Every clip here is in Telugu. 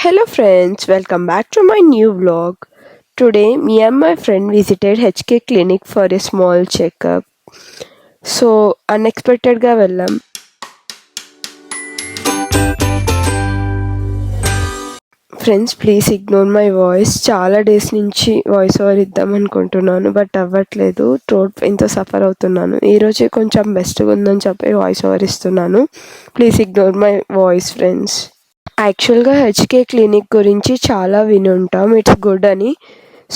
Hello friends, welcome back to my new vlog. Today, me and my friend visited HK clinic for a small checkup. So, unexpectedగా వెళ్ళాం. Friends please ignore my voice. చాలా డేస్ నుంచి వాయిస్ ఓవర్ ఇద్దాం అనుకుంటున్నాను, బట్ అవ్వట్లేదు. థ్రోట్ ఎంతో సఫర్ అవుతున్నాను. ఈరోజే కొంచెం బెస్ట్గా ఉందని చెప్పి వాయిస్ ఓవర్ ఇస్తున్నాను. Please ignore my voice friends. యాక్చువల్గా హెచ్కే క్లినిక్ గురించి చాలా వినుంటాం, ఇట్స్ గుడ్ అని.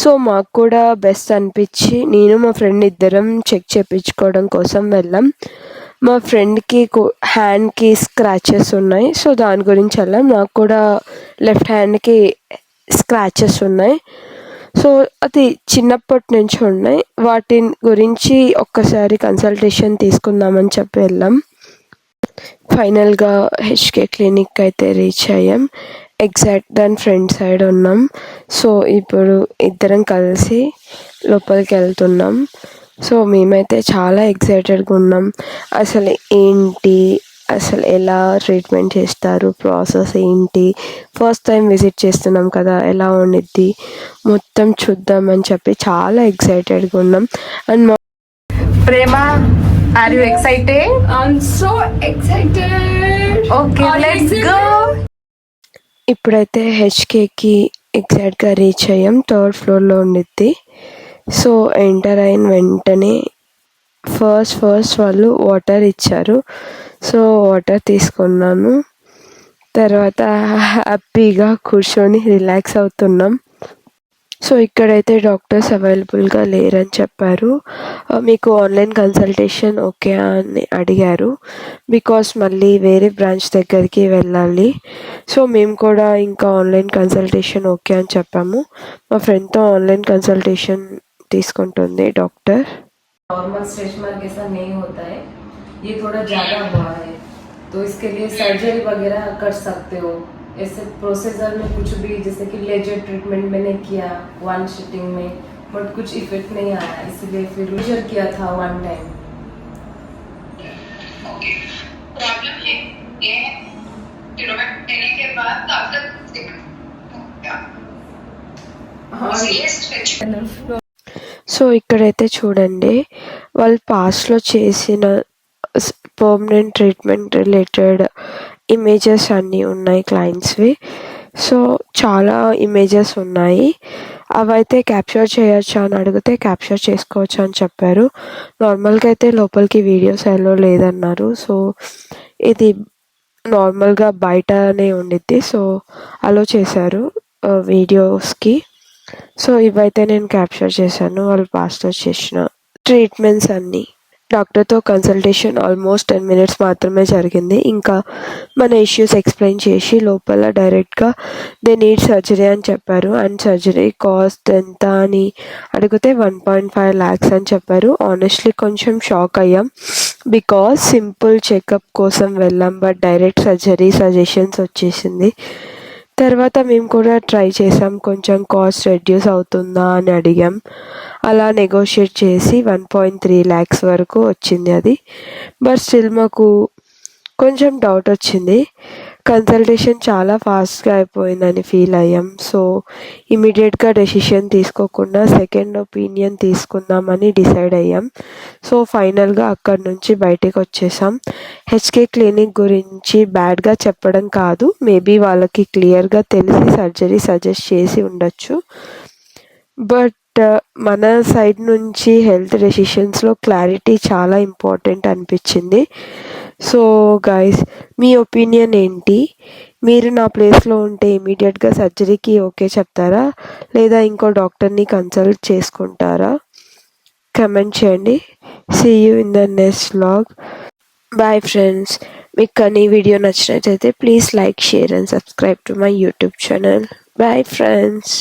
సో మాకు కూడా బెస్ట్ అనిపించి నేను మా ఫ్రెండ్ ఇద్దరం చెక్ చేయించుకోవడం కోసం వెళ్ళాం. మా ఫ్రెండ్కి హ్యాండ్కి స్క్రాచెస్ ఉన్నాయి, సో దాని గురించి వెళ్ళాం. నాకు కూడా లెఫ్ట్ హ్యాండ్కి స్క్రాచెస్ ఉన్నాయి. సో అది చిన్నప్పటి నుంచి ఉన్నాయి. వాటి గురించి ఒక్కసారి కన్సల్టేషన్ తీసుకుందామని చెప్పి వెళ్ళాం. ఫైనల్గా హెచ్కే క్లినిక్ అయితే రీచ్ అయ్యాం. ఎగ్జాక్ట్ దాని ఫ్రంట్ సైడ్ ఉన్నాం. సో ఇప్పుడు ఇద్దరం కలిసి లోపలికి వెళ్తున్నాం. సో మేమైతే చాలా ఎక్సైటెడ్గా ఉన్నాం. అసలు ఏంటి, అసలు ఎలా ట్రీట్మెంట్ చేస్తారు, ప్రాసెస్ ఏంటి, ఫస్ట్ టైం విజిట్ చేస్తున్నాం కదా, ఎలా ఉండిద్ది మొత్తం చూద్దామని చెప్పి చాలా ఎక్సైటెడ్గా ఉన్నాం. And Prema, are you excited? I'm so excited. Okay, let's go. ఇప్పుడైతే హెచ్కేకి ఎగ్జాక్ట్గా రీచ్ అయ్యాం. థర్డ్ ఫ్లోర్లో ఉండిద్ది. సో ఎంటర్ అయిన వెంటనే ఫస్ట్ వాళ్ళు వాటర్ ఇచ్చారు. సో వాటర్ తీసుకున్నాను. తర్వాత హ్యాపీగా కూర్చొని రిలాక్స్ అవుతున్నాం. సో ఇక్కడైతే డాక్టర్స్ అవైలబుల్గా లేరని చెప్పారు. మీకు ఆన్లైన్ కన్సల్టేషన్ ఓకే అని అడిగారు, బికాస్ మళ్ళీ వేరే బ్రాంచ్ దగ్గరికి వెళ్ళాలి. సో మేము కూడా ఇంకా ఆన్లైన్ కన్సల్టేషన్ ఓకే అని చెప్పాము. మా ఫ్రెండ్తో ఆన్లైన్ కన్సల్టేషన్ తీసుకుంటుంది డాక్టర్. नॉर्मल स्ट्रेच मार्क ऐसा नहीं होता है, ये थोड़ा ज़्यादा हुआ है, तो इसके लिए सर्जरी वगैरह कर सकते हो. ऐसे प्रोसीजर में कुछ भी, जैसे कि लेजर ट्रीटमेंट मैंने किया वन सिटिंग में, बट कुछ इफेक्ट नहीं आया, इसलिए फिर लेजर किया था वन टाइम. ओके, प्रॉब्लम ये है ट्रीटमेंट देने के बाद कब तक हाँ, సో ఇక్కడైతే చూడండి, వాళ్ళు పాస్ట్లో చేసిన పర్మనెంట్ ట్రీట్మెంట్ రిలేటెడ్ ఇమేజెస్ అన్నీ ఉన్నాయి క్లయింట్స్వి. సో చాలా ఇమేజెస్ ఉన్నాయి. అవైతే క్యాప్చర్ చేయొచ్చు అని అడిగితే క్యాప్చర్ చేసుకోవచ్చు అని చెప్పారు. నార్మల్గా అయితే లోపలికి వీడియోస్ అలో లేదన్నారు. సో ఇది నార్మల్గా బయటనే ఉండిద్ది. సో అలో చేశారు వీడియోస్కి. సో ఇవైతే నేను క్యాప్చర్ చేశాను, వాళ్ళు పాస్లో చేసిన ట్రీట్మెంట్స్ అన్నీ. డాక్టర్తో కన్సల్టేషన్ ఆల్మోస్ట్ 10 minutes మాత్రమే జరిగింది. ఇంకా మన ఇష్యూస్ ఎక్స్ప్లెయిన్ చేసి లోపల డైరెక్ట్గా దే నీడ్ సర్జరీ అని చెప్పారు. అండ్ సర్జరీ కాస్ట్ ఎంత అని అడిగితే 1.5 lakhs అని చెప్పారు. ఆనెస్ట్లీ కొంచెం షాక్ అయ్యాం, బికాస్ సింపుల్ చెకప్ కోసం వెళ్ళాం, బట్ డైరెక్ట్ సర్జరీ సజెషన్స్ వచ్చేసింది. తర్వాత మేము కూడా ట్రై చేసాం, కొంచెం కాస్ట్ రెడ్యూస్ అవుతుందా అని అడిగాం. అలా నెగోషియేట్ చేసి 1.3 lakhs వరకు వచ్చింది అది. బట్ స్టిల్ మాకు కొంచెం డౌట్ వచ్చింది. కన్సల్టేషన్ చాలా ఫాస్ట్గా అయిపోయిందని ఫీల్ అయ్యాం. సో ఇమీడియట్గా డెసిషన్ తీసుకోకుండా సెకండ్ ఒపీనియన్ తీసుకుందామని డిసైడ్ అయ్యాం. సో ఫైనల్గా అక్కడి నుంచి బయటకు వచ్చేసాం. హెచ్కే క్లినిక్ గురించి బ్యాడ్గా చెప్పడం కాదు, మేబీ వాళ్ళకి క్లియర్గా తెలిసి సర్జరీ సజెస్ట్ చేసి ఉండొచ్చు. బట్ మన సైడ్ నుంచి హెల్త్ డెసిషన్స్లో క్లారిటీ చాలా ఇంపార్టెంట్ అనిపించింది. సో గైస్, మీ ఒపీనియన్ ఏంటి? మీరు నా ప్లేస్లో ఉంటే ఇమీడియట్గా సర్జరీకి ఓకే చెప్తారా, లేదా ఇంకో డాక్టర్ని కన్సల్ట్ చేసుకుంటారా? కమెంట్ చేయండి. See you in the next vlog. Bye friends. మీకు కానీ వీడియో నచ్చినట్లయితే please like, share and subscribe to my YouTube channel. Bye friends.